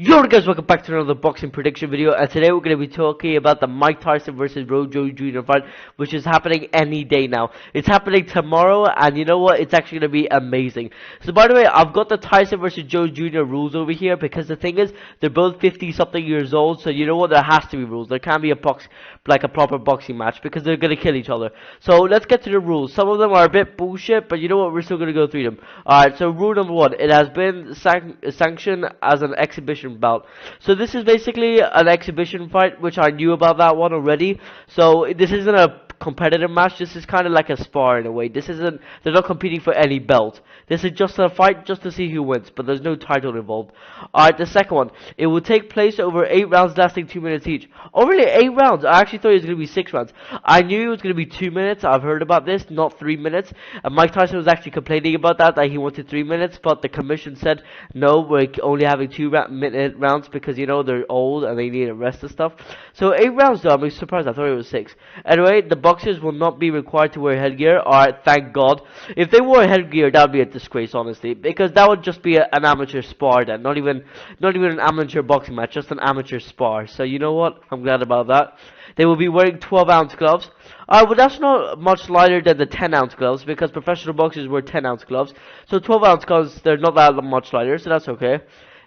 Yo guys, welcome back to another boxing prediction video, and today we're going to be talking about the Mike Tyson versus Rojo Jr. fight, which is happening any day now. It's happening tomorrow, and you know what? It's actually going to be amazing. So by the way, I've got the Tyson versus Joe Jr. rules over here, because the thing is, they're both 50-something years old, so you know what? There has to be rules. There can't be a proper boxing match, because they're going to kill each other. So let's get to the rules. Some of them are a bit bullshit, but you know what? We're still going to go through them. Alright, so rule number one, it has been sanctioned as an exhibition bout. So this is basically an exhibition fight, which I knew about that one already. So this isn't a competitive match. This is kind of like a spar in a way. They're not competing for any belt. This is just a fight just to see who wins, but there's no title involved. Alright, the second one, it will take place over 8 rounds lasting 2 minutes each. Oh really, 8 rounds? I actually thought it was going to be 6 rounds. I knew it was going to be 2 minutes. I've heard about this, not 3 minutes. And Mike Tyson was actually complaining about that he wanted 3 minutes, but the commission said no, we're only having 2-minute rounds because you know they're old and they need a rest and stuff. So 8 rounds though, I'm surprised. I thought it was 6. Anyway, the boxers will not be required to wear headgear. Alright, thank God. If they wore headgear, that would be a disgrace, honestly, because that would just be an amateur spar then, not even an amateur boxing match, just an amateur spar. So you know what? I'm glad about that. They will be wearing 12-ounce gloves. Well, that's not much lighter than the 10-ounce gloves, because professional boxers wear 10-ounce gloves. So 12-ounce gloves, they're not that much lighter, so that's okay.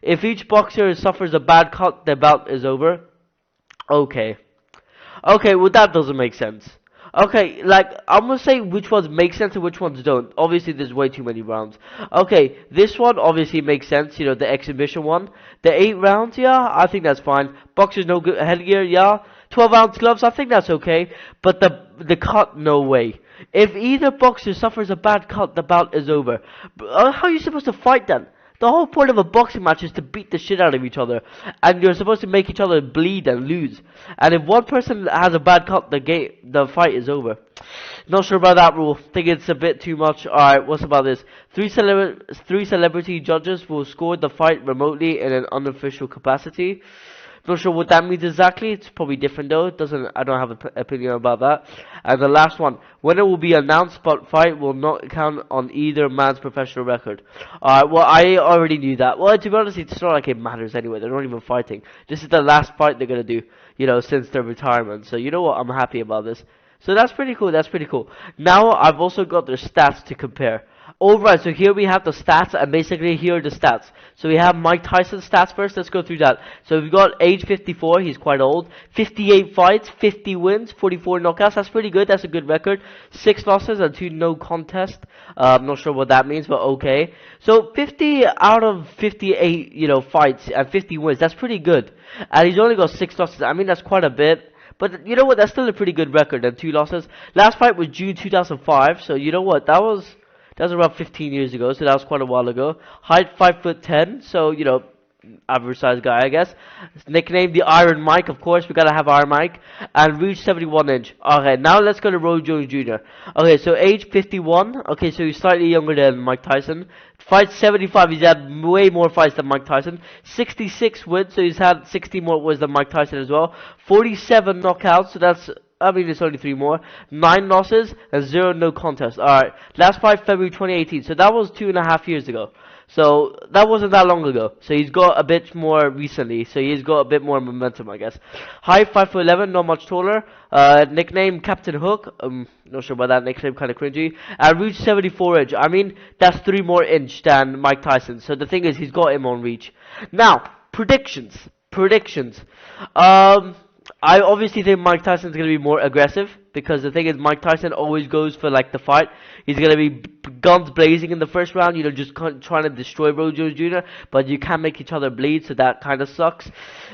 If each boxer suffers a bad cut, the bout is over. Okay. Okay, well that doesn't make sense. Okay, like, I'm gonna say which ones make sense and which ones don't. Obviously, there's way too many rounds. Okay, this one obviously makes sense, you know, the exhibition one. The 8 rounds, yeah, I think that's fine. Boxers, no good headgear, yeah. 12-ounce gloves, I think that's okay. But the cut, no way. If either boxer suffers a bad cut, the bout is over. How are you supposed to fight then? The whole point of a boxing match is to beat the shit out of each other, and you're supposed to make each other bleed and lose. And if one person has a bad cut, the fight is over. Not sure about that rule. Think it's a bit too much. Alright, what's about this? Three celebrity judges will score the fight remotely in an unofficial capacity. Not sure what that means exactly. It's probably different though. I don't have an opinion about that. And the last one, when it will be announced, but fight will not count on either man's professional record. Well, I already knew that. Well, to be honest, it's not like it matters anyway. They're not even fighting. This is the last fight they're gonna do, you know, since their retirement. So you know what? I'm happy about this. So that's pretty cool. That's pretty cool. Now I've also got their stats to compare. Alright, so here we have the stats, and basically here are the stats. So we have Mike Tyson's stats first. Let's go through that. So we've got age 54, he's quite old. 58 fights, 50 wins, 44 knockouts. That's pretty good. That's a good record. 6 losses and 2 no contest. I'm not sure what that means, but okay. So 50 out of 58, you know, fights and 50 wins. That's pretty good. And he's only got 6 losses. I mean, that's quite a bit. But you know what? That's still a pretty good record and 2 losses. Last fight was June 2005. So you know what? That was around 15 years ago, so that was quite a while ago. Height 5'10", so you know, average size guy, I guess. Nickname the Iron Mike, of course. We gotta have Iron Mike. And reach 71 inch. Okay, now let's go to Rojo Jr. Okay, so age 51. Okay, so he's slightly younger than Mike Tyson. Fight 75. He's had way more fights than Mike Tyson. 66 wins, so he's had 60 more wins than Mike Tyson as well. 47 knockouts, so that's, I mean, it's only 3 more. 9 losses and 0 no contest. Alright, last fight February 2018. So that was 2.5 years ago. So that wasn't that long ago. So he's got a bit more recently. So he's got a bit more momentum, I guess. Height 5'11", not much taller. Nickname Captain Hook. Not sure about that nickname, kind of cringy. And reach 74 inch. I mean, that's 3 more inch than Mike Tyson. So the thing is, he's got him on reach. Now, predictions. I obviously think Mike Tyson's going to be more aggressive, because the thing is, Mike Tyson always goes for like the fight. He's going to be guns blazing in the first round, you know, just trying to destroy Rojo Jr., but you can't make each other bleed, so that kind of sucks.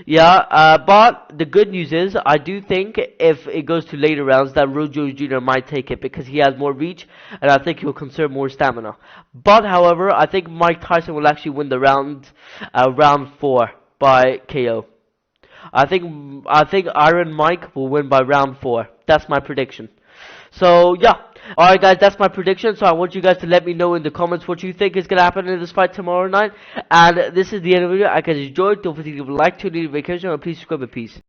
Yeah, but the good news is, I do think if it goes to later rounds, that Rojo Jr. might take it, because he has more reach, and I think he'll conserve more stamina. But, however, I think Mike Tyson will actually win the round 4 by KO. I think Iron Mike will win by round 4. That's my prediction. So yeah, alright guys, that's my prediction. So I want you guys to let me know in the comments what you think is gonna happen in this fight tomorrow night. And this is the end of the video. I guys enjoyed. Don't forget to give a like, to the notification, and please subscribe and peace.